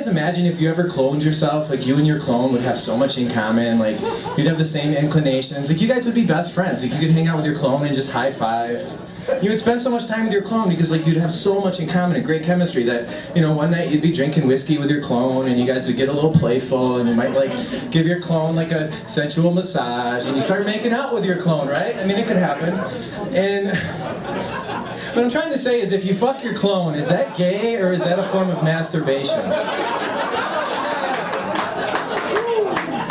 Imagine if you ever cloned yourself, like you and your clone would have so much in common, like you'd have the same inclinations, like you guys would be best friends, like you could hang out with your clone and just high five. You would spend so much time with your clone because like you'd have so much in common and great chemistry that, you know, one night you'd be drinking whiskey with your clone and you guys would get a little playful and you might like give your clone like a sensual massage and you start making out with your clone, right? I mean, it could happen. And what I'm trying to say is if you fuck your clone, is that gay or is that a form of masturbation?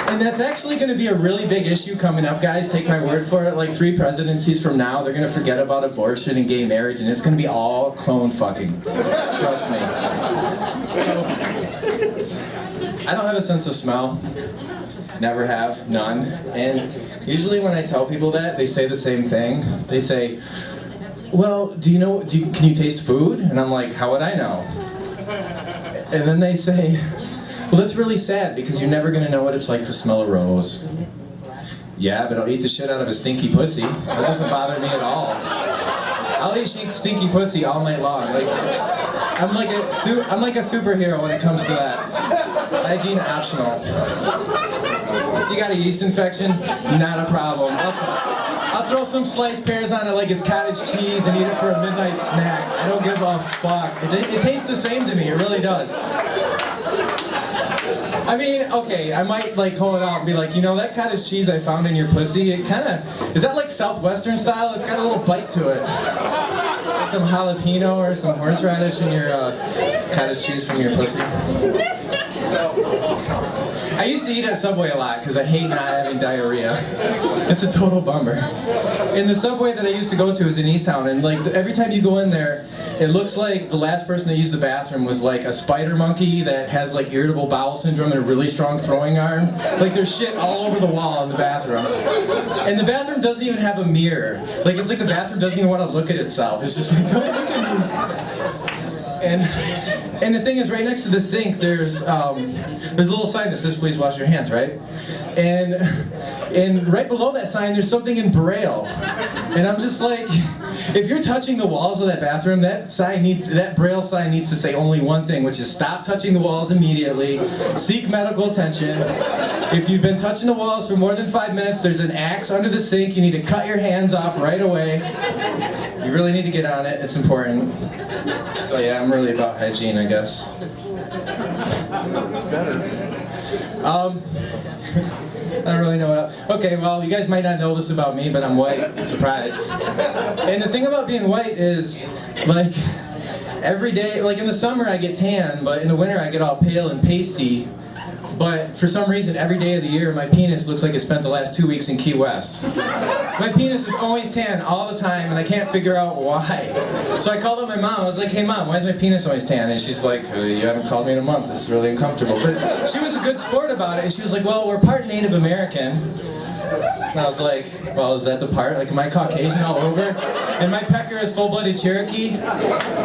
And that's actually going to be a really big issue coming up, guys. Take my word for it. Like 3 presidencies from now, they're going to forget about abortion and gay marriage, and it's going to be all clone fucking. Trust me. So, I don't have a sense of smell. Never have. None. And usually when I tell people that, they say the same thing. They say, well, can you taste food? And I'm like, how would I know? And then they say, well, that's really sad because you're never gonna know what it's like to smell a rose. Yeah, but I'll eat the shit out of a stinky pussy. That doesn't bother me at all. I'll eat stinky pussy all night long. Like I'm like a superhero when it comes to that. Hygiene optional. You got a yeast infection? Not a problem. I'll throw some sliced pears on it like it's cottage cheese and eat it for a midnight snack. I don't give a fuck. It tastes the same to me. It really does. I mean, okay, I might like hold it out and be like, you know, that cottage cheese I found in your pussy, it kind of, is that like Southwestern style? It's got a little bite to it. Some jalapeno or some horseradish in your cottage cheese from your pussy. I used to eat at Subway a lot because I hate not having diarrhea. It's a total bummer. And the Subway that I used to go to is in Easttown, and like every time you go in there, it looks like the last person to use the bathroom was like a spider monkey that has like irritable bowel syndrome and a really strong throwing arm. Like there's shit all over the wall in the bathroom. And the bathroom doesn't even have a mirror. Like it's like the bathroom doesn't even want to look at itself. It's just like, don't look at me. And the thing is, right next to the sink, there's a little sign that says, "Please wash your hands," right? And right below that sign, there's something in Braille. And I'm just like, if you're touching the walls of that bathroom, that Braille sign needs to say only one thing, which is stop touching the walls immediately, seek medical attention. If you've been touching the walls for more than 5 minutes, there's an axe under the sink, you need to cut your hands off right away. You really need to get on it, it's important. So yeah, I'm really about hygiene, I guess. It's better. I don't really know what else. Okay, well, you guys might not know this about me, but I'm white. Surprise. And the thing about being white is, like, every day, like in the summer I get tan, but in the winter I get all pale and pasty. But for some reason, every day of the year, my penis looks like it spent the last 2 weeks in Key West. My penis is always tan all the time, and I can't figure out why. So I called up my mom. I was like, "Hey, Mom, why is my penis always tan?" And she's like, "You haven't called me in a month. This is really uncomfortable." But she was a good sport about it, and she was like, "Well, we're part Native American." And I was like, "Well, is that the part? Like, am I Caucasian all over? And my pecker is full-blooded Cherokee?"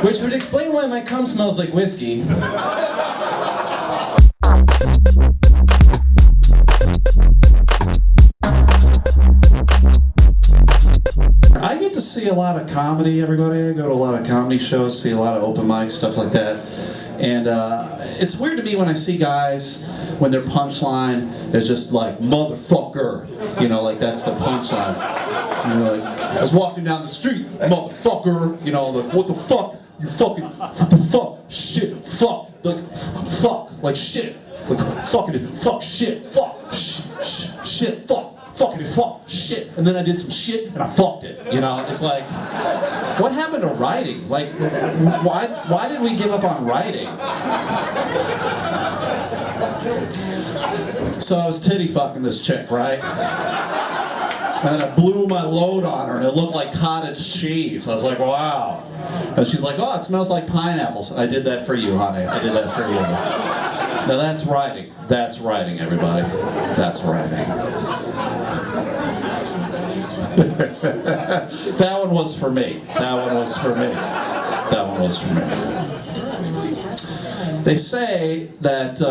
Which would explain why my cum smells like whiskey. I get to see a lot of comedy, everybody. I go to a lot of comedy shows, see a lot of open mics, stuff like that. And it's weird to me when I see guys, when their punchline is just like, "motherfucker." You know, like that's the punchline. You know, like, I was walking down the street, "motherfucker." You know, like, "what the fuck? You fucking, what the fuck? Shit, fuck." Like, fuck, like shit. Like, fucking it, fuck, shit, fuck, shit, fuck. Fucking fuck, shit, and then I did some shit and I fucked it. You know, it's like, what happened to writing? Like, why did we give up on writing? So I was titty fucking this chick, right? And then I blew my load on her and it looked like cottage cheese. I was like, wow. And she's like, "Oh, it smells like pineapples." I did that for you, honey. I did that for you. Now that's writing. That's writing, everybody. That's writing. That one was for me. That one was for me. That one was for me. They say that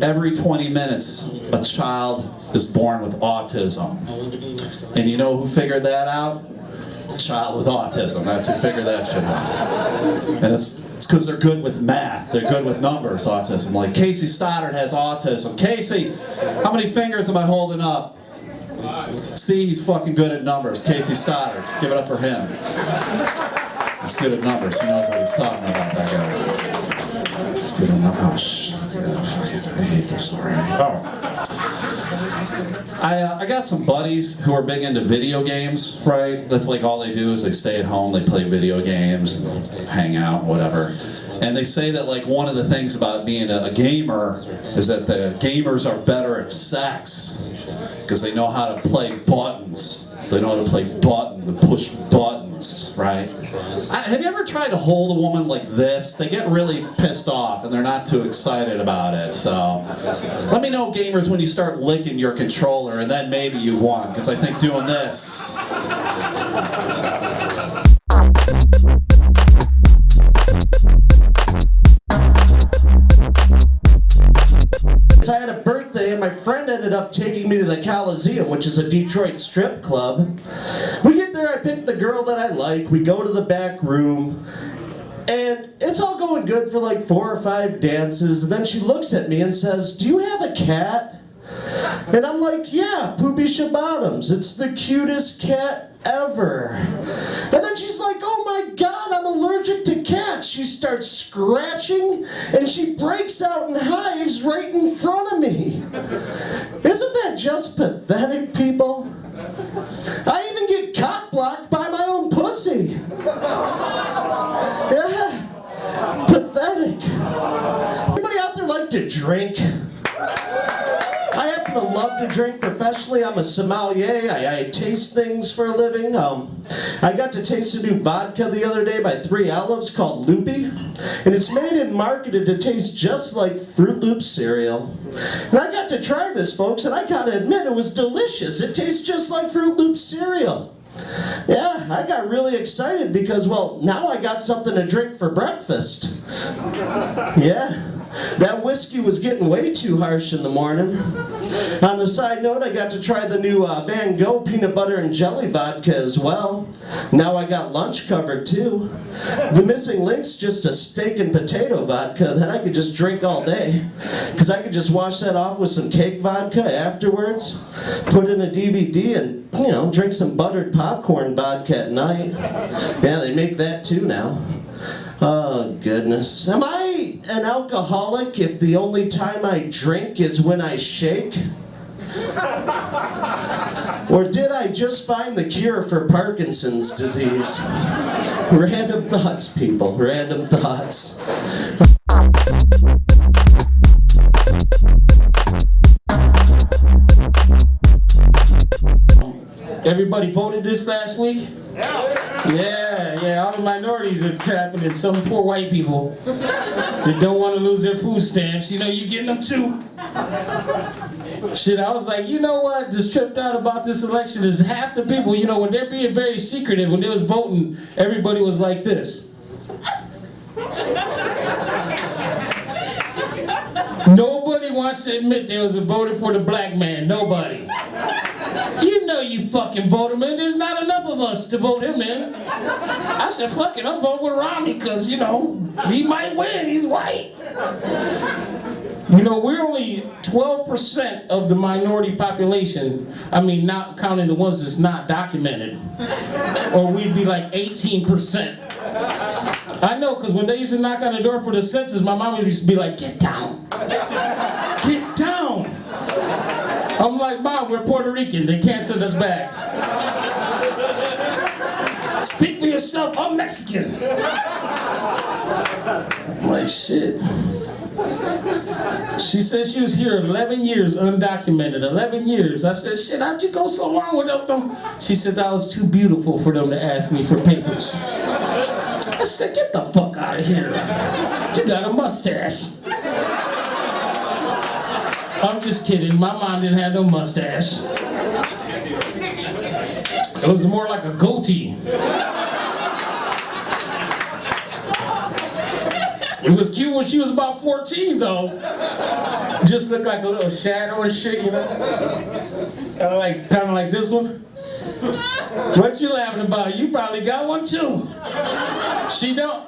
every 20 minutes a child is born with autism. And you know who figured that out? A child with autism. That's who figured that shit out. And it's because they're good with math. They're good with numbers, autism. Like Casey Stoddard has autism. Casey, how many fingers am I holding up? See, he's fucking good at numbers. Casey Stoddard. Give it up for him. He's good at numbers. He knows what he's talking about, that guy. He's good at numbers. Oh, shit. Yeah, fuck it. I hate this already. Oh. I got some buddies who are big into video games, right? That's like all they do is they stay at home, they play video games, hang out, whatever. And they say that like one of the things about being a gamer is that the gamers are better at sex because they know how to play buttons. They know how to play to push buttons, right? Have you ever tried to hold a woman like this? They get really pissed off and they're not too excited about it. So let me know, gamers, when you start licking your controller, and then maybe you've won, because I think doing this. I had a birthday and my friend ended up taking me to the Coliseum, which is a Detroit strip club. We get there, I pick the girl that I like, we go to the back room, and it's all going good for like 4 or 5 dances, and then she looks at me and says, "Do you have a cat?" And I'm like, "Yeah, Poopy Shabottoms. It's the cutest cat ever." And then she's like, "Oh my God, I'm allergic to cats." She starts scratching and she breaks out in hives right in front of me. Isn't that just pathetic, people? I even get cock blocked by my own pussy. Yeah, pathetic. Anybody out there like to drink? I happen to love to drink professionally. I'm a sommelier. I taste things for a living. I got to taste a new vodka the other day by 3 Olives called Loopy. And it's made and marketed to taste just like Fruit Loops cereal. And I got to try this, folks, and I gotta admit it was delicious. It tastes just like Fruit Loops cereal. Yeah, I got really excited because, well, now I got something to drink for breakfast. Yeah. That whiskey was getting way too harsh in the morning. On the side note, I got to try the new Van Gogh peanut butter and jelly vodka as well. Now I got lunch covered too. The missing link's just a steak and potato vodka that I could just drink all day. Because I could just wash that off with some cake vodka afterwards, put in a DVD and, you know, drink some buttered popcorn vodka at night. Yeah, they make that too now. Oh, goodness. Am I an alcoholic if the only time I drink is when I shake? Or did I just find the cure for Parkinson's disease? Random thoughts, people. Random thoughts. Everybody voted this last week? Yeah, all the minorities are crapping at some poor white people that don't want to lose their food stamps. You know, you getting them too? Shit, I was like, you know what? Just tripped out about this election is half the people, you know, when they're being very secretive, when they was voting, everybody was like this. Nobody wants to admit they was voting for the black man. Nobody. You know you fucking vote him in. There's not enough of us to vote him in. I said, fuck it, I'm voting with Romney because, you know, he might win. He's white. You know, we're only 12% of the minority population. I mean, not counting the ones that's not documented. Or we'd be like 18%. I know, because when they used to knock on the door for the census, my mom used to be like, get down. Get down. I'm like, Mom, we're Puerto Rican. They can't send us back. Speak for yourself. I'm Mexican. I'm like, shit. She said she was here 11 years undocumented. 11 years. I said, shit, how'd you go so long without them? She said, I was too beautiful for them to ask me for papers. I said, get the fuck out of here. You got a mustache. I'm just kidding. My mom didn't have no mustache. It was more like a goatee. It was cute when she was about 14, though. Just looked like a little shadow and shit, you know? Kind of like this one. What you laughing about? You probably got one too. She don't.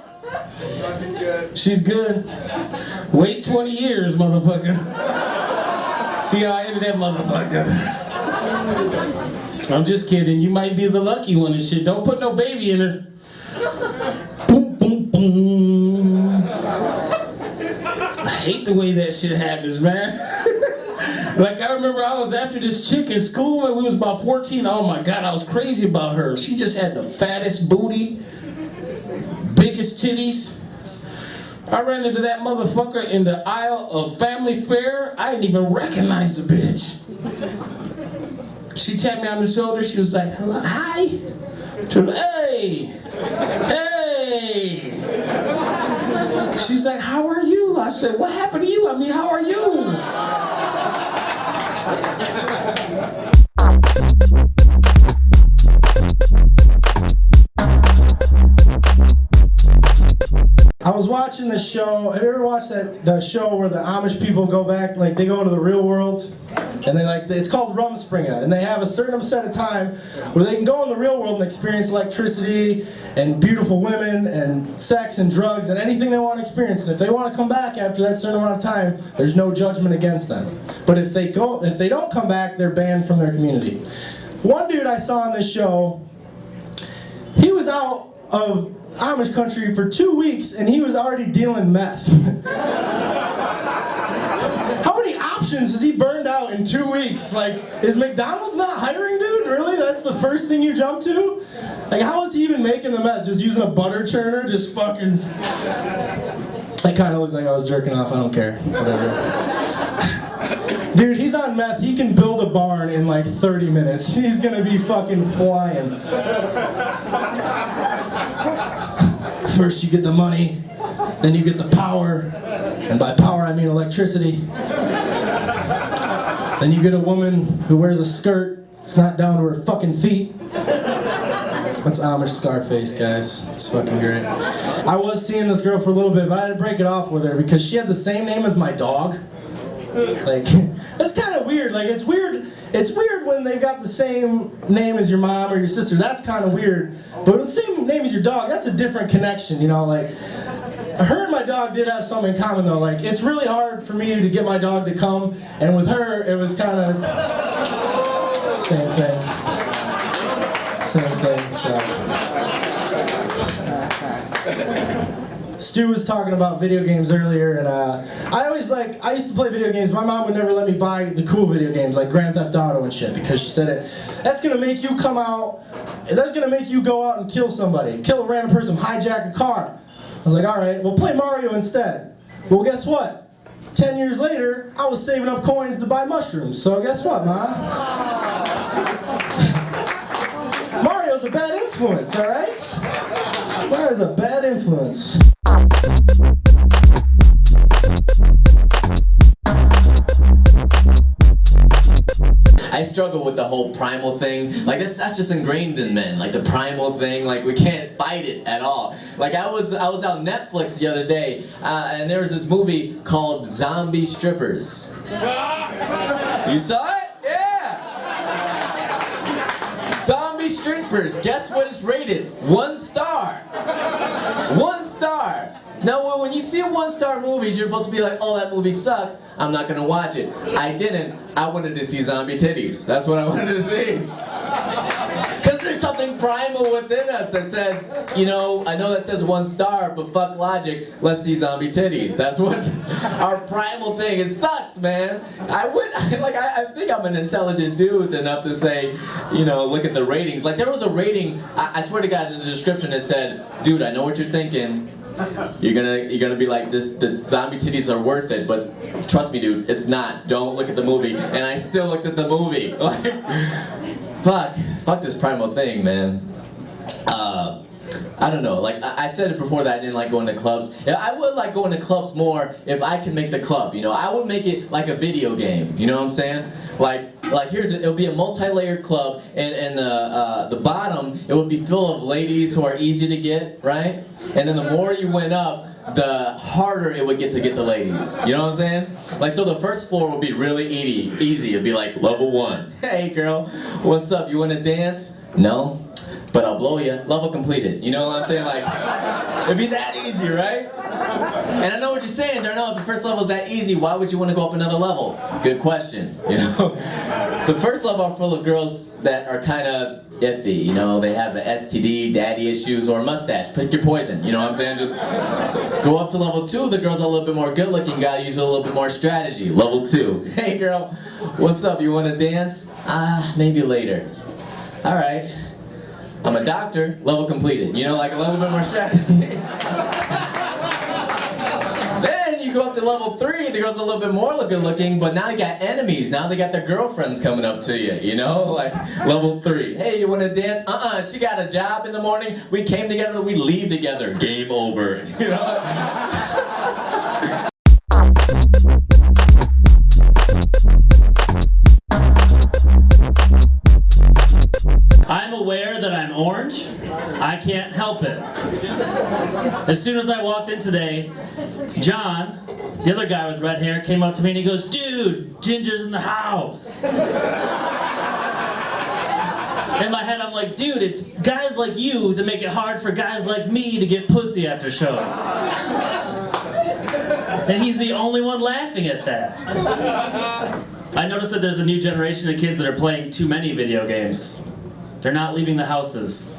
She's good. Wait 20 years, motherfucker. See how I ended that motherfucker. I'm just kidding. You might be the lucky one and shit. Don't put no baby in her. Boom, boom, boom. I hate the way that shit happens, man. Like, I remember I was after this chick in school and we was about 14. Oh my God, I was crazy about her. She just had the fattest booty, biggest titties. I ran into that motherfucker in the aisle of family fare. I didn't even recognize the bitch. She tapped me on the shoulder. She was like, hello, hi. Hey, hey. She's like, how are you? I said, what happened to you? I mean, how are you? I was watching the show. Have you ever watched the show where the Amish people go back, like they go into the real world, and it's called Rumspringa, and they have a certain set of time where they can go in the real world and experience electricity and beautiful women and sex and drugs and anything they want to experience. And if they want to come back after that certain amount of time, there's no judgment against them. But if they don't come back, they're banned from their community. One dude I saw on this show, he was out of Amish country for 2 weeks and he was already dealing meth. How many options has he burned out in 2 weeks? Like, is McDonald's not hiring, dude? Really? That's the first thing you jump to? Like, how is he even making the meth? Just using a butter churner? Just fucking... I kind of looked like I was jerking off. I don't care. Whatever. Dude, he's on meth. He can build a barn in like 30 minutes. He's gonna be fucking flying. First you get the money, then you get the power, and by power I mean electricity. Then you get a woman who wears a skirt, it's not down to her fucking feet. That's Amish Scarface, guys. It's fucking great. I was seeing this girl for a little bit, but I had to break it off with her because she had the same name as my dog. Like, that's kind of weird. Like, it's weird when they've got the same name as your mom or your sister. That's kind of weird. But with the same name as your dog, that's a different connection, you know? Like, her and my dog did have something in common, though. Like, it's really hard for me to get my dog to come, and with her, it was kind of same thing. Same thing, so... Stu was talking about video games earlier, and I used to play video games. My mom would never let me buy the cool video games like Grand Theft Auto and shit because she said that's gonna make you come out, that's gonna make you go out and kill somebody, kill a random person, hijack a car. I was like, all right, well play Mario instead. Well, guess what? 10 years later, I was saving up coins to buy mushrooms, so guess what, Ma? Mario's a bad influence, all right? Mario's a bad influence. I struggle with the whole primal thing. Like, that's just ingrained in men. Like, the primal thing, like, we can't fight it at all. Like, I was on Netflix the other day, and there was this movie called Zombie Strippers. You saw it? Yeah! Zombie Strippers. Guess what it's rated? 1 star. 1 star. Now, when you see 1-star movies, you're supposed to be like, oh, that movie sucks, I'm not gonna watch it. I didn't. I wanted to see zombie titties. That's what I wanted to see. Because there's something primal within us that says, you know, I know that says 1 star, but fuck logic, let's see zombie titties. That's what our primal thing. It sucks, man. I think I'm an intelligent dude enough to say, you know, look at the ratings. Like, there was a rating, I swear to God, in the description that said, dude, I know what you're thinking. You're gonna be like, the zombie titties are worth it, but trust me, dude, it's not. Don't look at the movie. And I still looked at the movie. Like, fuck this primal thing, man. I don't know. Like, I said it before that I didn't like going to clubs. Yeah, I would like going to clubs more if I could make the club. You know, I would make it like a video game. You know what I'm saying? Like it'll be a multi-layered club, and the bottom, it would be full of ladies who are easy to get, right? And then the more you went up, the harder it would get to get the ladies. You know what I'm saying? Like, so the first floor would be really easy. It'd be like, level 1. Hey girl, what's up? You wanna dance? No, but I'll blow you. Level completed. You know what I'm saying? Like, it'd be that easy, right? And I know what you're saying, Darnell, if the first level is that easy, why would you want to go up another level? Good question, you know? The first level are full of girls that are kind of iffy, you know? They have an STD, daddy issues, or a mustache. Pick your poison, you know what I'm saying? Just go up to level 2, the girls are a little bit more good looking, gotta use a little bit more strategy. Level 2, hey girl, what's up, you want to dance? Maybe later. Alright. I'm a doctor, level completed. You know, like a little bit more strategy. Then you go up to level 3, the girls are a little bit more good looking, but now you got enemies. Now they got their girlfriends coming up to you, you know? Like level 3. Hey, you wanna dance? She got a job in the morning. We came together, we leave together. Game over. You know? I'm aware that I'm orange. I can't help it. As soon as I walked in today, John, the other guy with red hair, came up to me and he goes, dude, Ginger's in the house. In my head, I'm like, dude, it's guys like you that make it hard for guys like me to get pussy after shows. And he's the only one laughing at that. I noticed that there's a new generation of kids that are playing too many video games. They're not leaving the houses.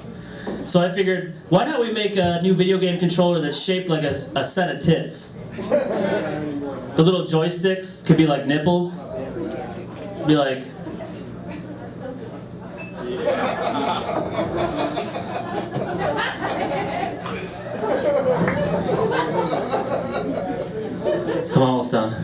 So I figured, why not we make a new video game controller that's shaped like a set of tits? The little joysticks could be like nipples. Be like... I'm almost done.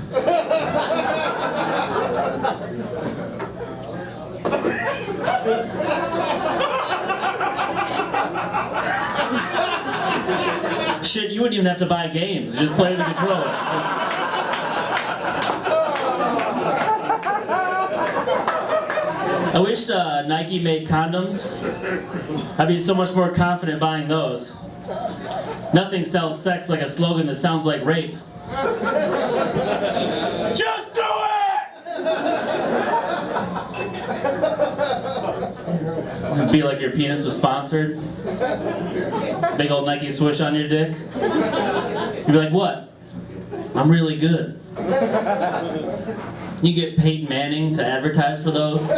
Shit, you wouldn't even have to buy games. You just play with the controller. I wish Nike made condoms. I'd be so much more confident buying those. Nothing sells sex like a slogan that sounds like rape. Just do it! It'd be like your penis was sponsored. Big old Nike swoosh on your dick. You'd be like, what? I'm really good. You get Peyton Manning to advertise for those.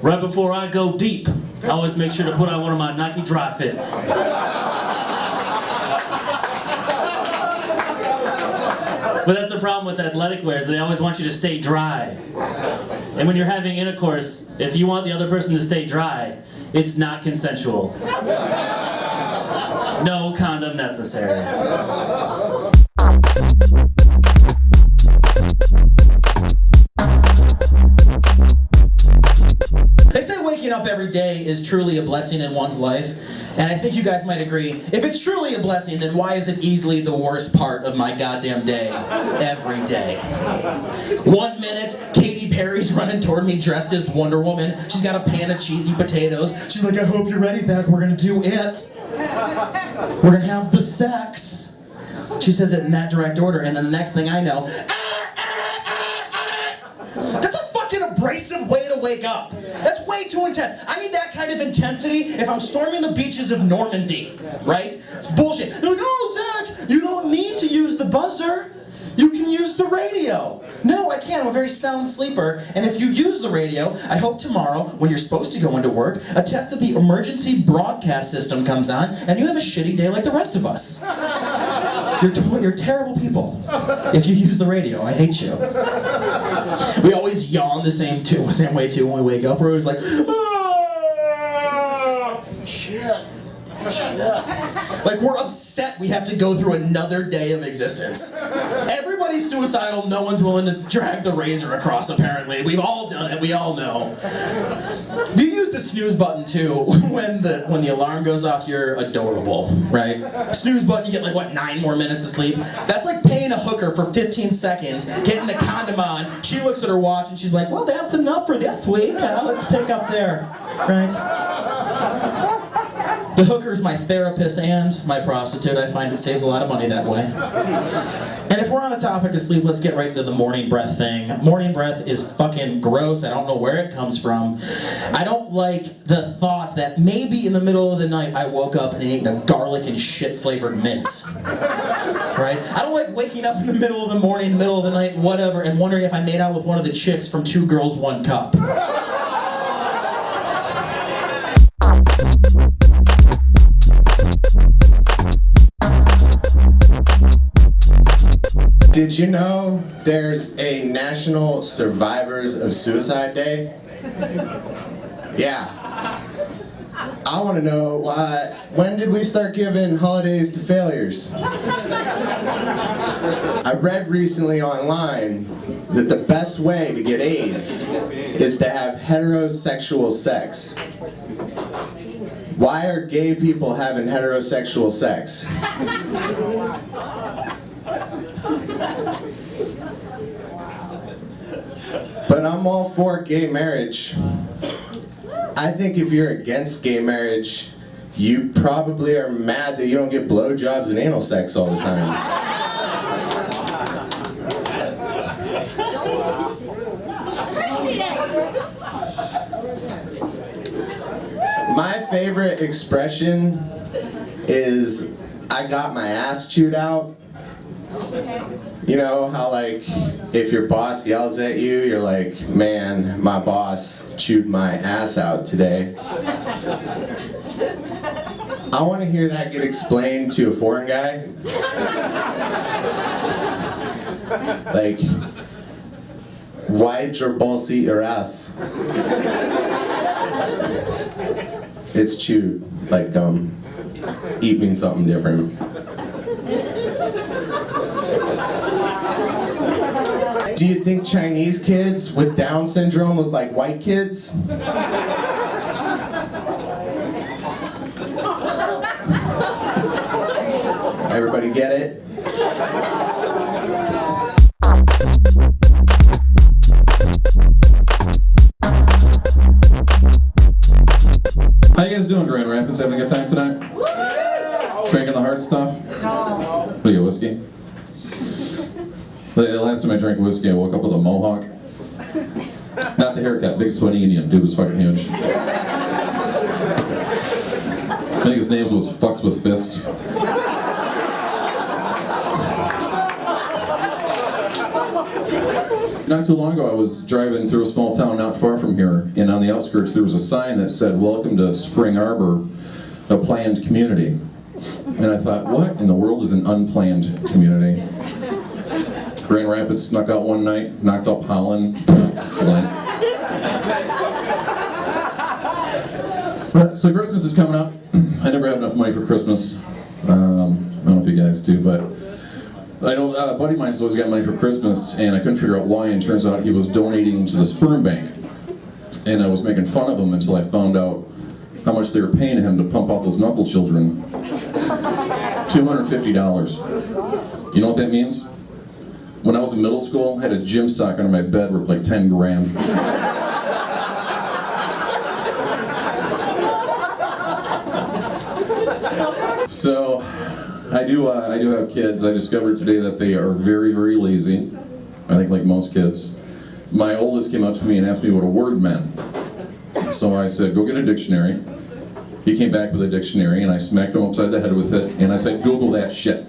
Right before I go deep, I always make sure to put on one of my Nike dry fits. But that's the problem with athletic wear, is they always want you to stay dry. And when you're having intercourse, if you want the other person to stay dry, it's not consensual. No condom necessary. They say waking up every day is truly a blessing in one's life, and I think you guys might agree. If it's truly a blessing, then why is it easily the worst part of my goddamn day every day? 1 minute, Katy Perry's running toward me dressed as Wonder Woman. She's got a pan of cheesy potatoes. She's like, I hope you're ready, Zach. We're gonna do it. We're gonna have the sex. She says it in that direct order, and then the next thing I know, that's a fucking abrasive way to wake up. That's way too intense. I need that kind of intensity if I'm storming the beaches of Normandy, right? It's bullshit. They're like, oh, Zach, you don't need to use the buzzer. You can use the radio. No, I can't. I'm a very sound sleeper. And if you use the radio, I hope tomorrow, when you're supposed to go into work, a test of the emergency broadcast system comes on, and you have a shitty day like the rest of us. You're terrible people if you use the radio. I hate you. We always yawn the same way too when we wake up. We're always like, oh, shit. Like, we're upset we have to go through another day of existence. Everybody's suicidal, no one's willing to drag the razor across, apparently. We've all done it, we all know. Do you use the snooze button too? When the alarm goes off, you're adorable, right? Snooze button, you get like, what, 9 more minutes of sleep? That's like paying a hooker for 15 seconds, getting the condom on. She looks at her watch and she's like, well, that's enough for this week. Let's pick up there, right? The hooker's my therapist and my prostitute. I find it saves a lot of money that way. And if we're on the topic of sleep, let's get right into the morning breath thing. Morning breath is fucking gross. I don't know where it comes from. I don't like the thought that maybe in the middle of the night I woke up and ate a garlic and shit flavored mint. Right? I don't like waking up in the middle of the morning, the middle of the night, whatever, and wondering if I made out with one of the chicks from 2 Girls, 1 Cup. Did you know there's a National Survivors of Suicide Day? Yeah. I want to know when did we start giving holidays to failures? I read recently online that the best way to get AIDS is to have heterosexual sex. Why are gay people having heterosexual sex? But I'm all for gay marriage. I think if you're against gay marriage, you probably are mad that you don't get blowjobs and anal sex all the time. My favorite expression is, I got my ass chewed out. You know how, like, if your boss yells at you, you're like, man, my boss chewed my ass out today. I want to hear that get explained to a foreign guy. Like, why'd your boss eat your ass? It's chewed, like gum. Eat means something different. Do you think Chinese kids with Down syndrome look like white kids? Everybody get it? How you guys doing, Grand Rapids? Having a good time tonight? Drinking the hard stuff? No. What do you get, whiskey? The last time I drank whiskey, I woke up with a mohawk. Not the haircut, big sweaty Indian. Dude was fucking huge. I think his name was Fucks with Fist. Not too long ago, I was driving through a small town not far from here, and on the outskirts there was a sign that said, "Welcome to Spring Arbor, a planned community." And I thought, what in the world is an unplanned community? Grand Rapids snuck out one night, knocked up Holland, Flint. So Christmas is coming up. I never have enough money for Christmas. I don't know if you guys do, but I know a buddy of mine's always got money for Christmas, and I couldn't figure out why, and it turns out he was donating to the sperm bank. And I was making fun of him until I found out how much they were paying him to pump out those knuckle children. $250. You know what that means? When I was in middle school, I had a gym sock under my bed worth like 10 grand. So, I do have kids. I discovered today that they are very, very lazy. I think like most kids. My oldest came up to me and asked me what a word meant. So I said, go get a dictionary. He came back with a dictionary and I smacked him upside the head with it and I said, Google that shit.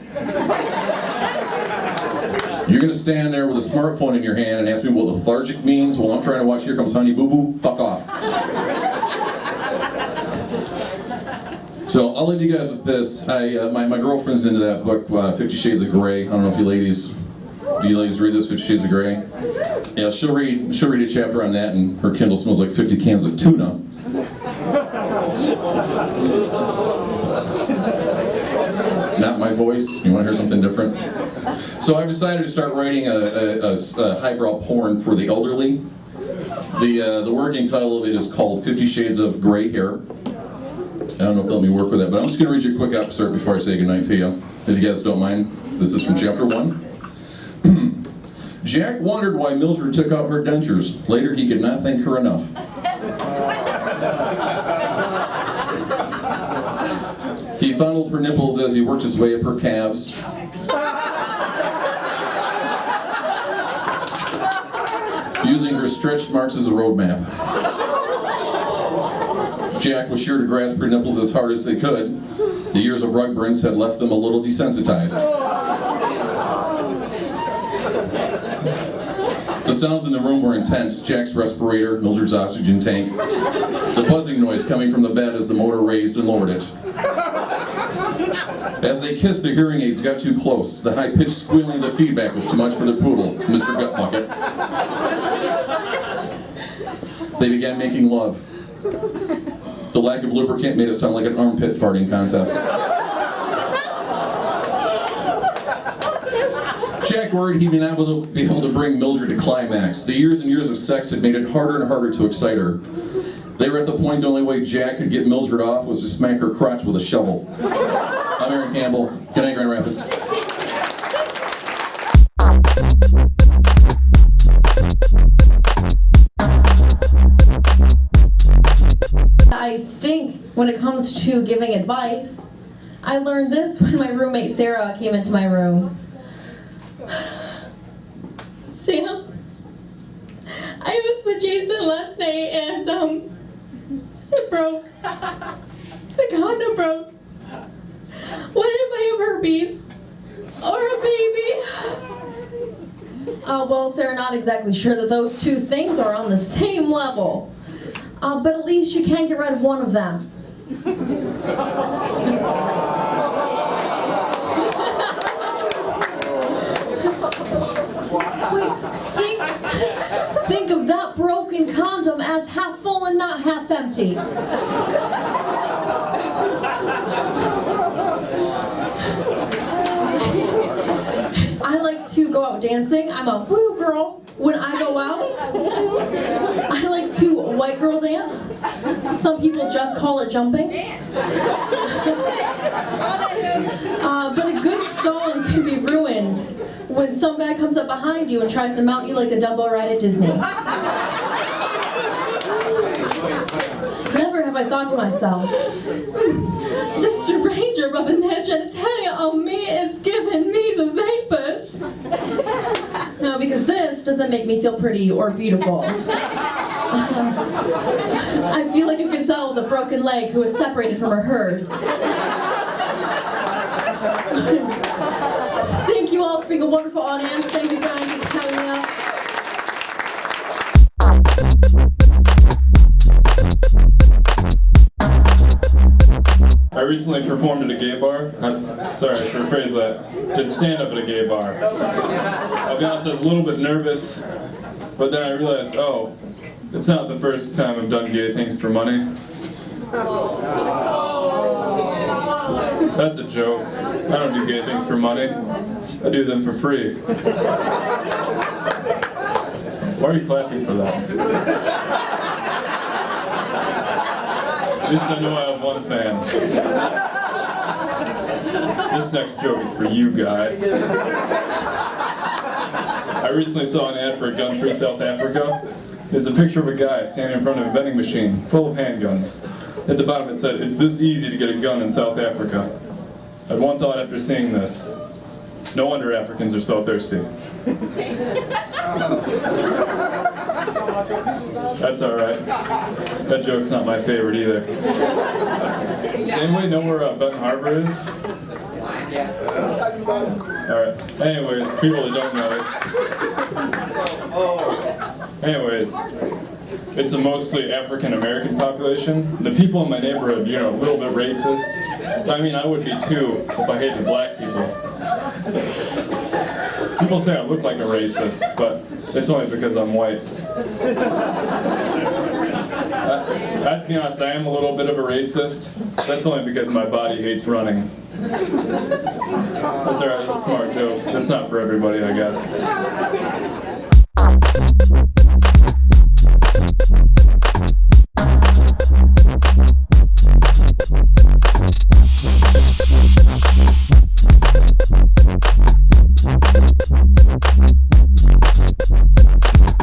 You're gonna stand there with a smartphone in your hand and ask me what lethargic means while I'm trying to watch Here Comes Honey Boo Boo? Fuck off. So I'll leave you guys with this. My girlfriend's into that book, 50 Shades of Grey. I don't know if do you ladies read this, 50 Shades of Grey? Yeah, she'll read a chapter on that and her Kindle smells like 50 cans of tuna. Not my voice. You want to hear something different? So I've decided to start writing a highbrow porn for the elderly. The working title of it is called 50 Shades of Gray Hair. I don't know if they'll let me work with that, but I'm just going to read you a quick excerpt before I say goodnight to you, if you guys don't mind. This is from chapter 1. Jack wondered why Mildred took out her dentures. Later, he could not thank her enough. He fondled her nipples as he worked his way up her calves. Using her stretched marks as a roadmap. Jack was sure to grasp her nipples as hard as they could. The years of rug burns had left them a little desensitized. The sounds in the room were intense. Jack's respirator, Mildred's oxygen tank, the buzzing noise coming from the bed as the motor raised and lowered it. As they kissed, the hearing aids got too close. The high-pitched squealing of the feedback was too much for the poodle, Mr. Gutbucket. They began making love. The lack of lubricant made it sound like an armpit farting contest. Jack worried he'd not be able to bring Mildred to climax. The years and years of sex had made it harder and harder to excite her. They were at the point the only way Jack could get Mildred off was to smack her crotch with a shovel. I'm Aaron Campbell. Good night, Grand Rapids. I stink when it comes to giving advice. I learned this when my roommate Sarah came into my room. Sam, I was with Jason last night and it broke. The condom broke. What if I have herpes? Or a baby? Well, Sarah, not exactly sure that those two things are on the same level. But at least you can get rid of one of them. Wait, think of that broken condom as half full and not half empty. I like to go out dancing. I'm a woo girl. When I go out, I like to white girl dance. Some people just call it jumping. But a good song can be ruined when some guy comes up behind you and tries to mount you like a Dumbo ride at Disney. Never have I thought to myself, this stranger rubbing their genitalia on me is giving me the vapors. No, because this doesn't make me feel pretty or beautiful. I feel like a gazelle with a broken leg who is separated from her herd. Thank you all for being a wonderful audience. Thank you, Brian, for telling me up. I recently performed at a gay bar. Sorry, I should rephrase that. Did stand-up at a gay bar. I'll be honest, I was a little bit nervous, but then I realized, oh, it's not the first time I've done gay things for money. That's a joke. I don't do gay things for money. I do them for free. Why are you clapping for that? At least I know I have one fan. This next joke is for you, guy. I recently saw an ad for a gun-free South Africa. There's a picture of a guy standing in front of a vending machine full of handguns. At the bottom it said, "It's this easy to get a gun in South Africa." I had one thought after seeing this. No wonder Africans are so thirsty. That's alright. That joke's not my favorite either. Does anybody know where Benton Harbor is? Alright. Anyways, people that don't know, it's a mostly African-American population. The people in my neighborhood, a little bit racist. I mean, I would be too if I hated black people. People say I look like a racist, but it's only because I'm white. I have to be honest, I am a little bit of a racist. That's only because my body hates running. That's alright, that's a smart joke. That's not for everybody, I guess.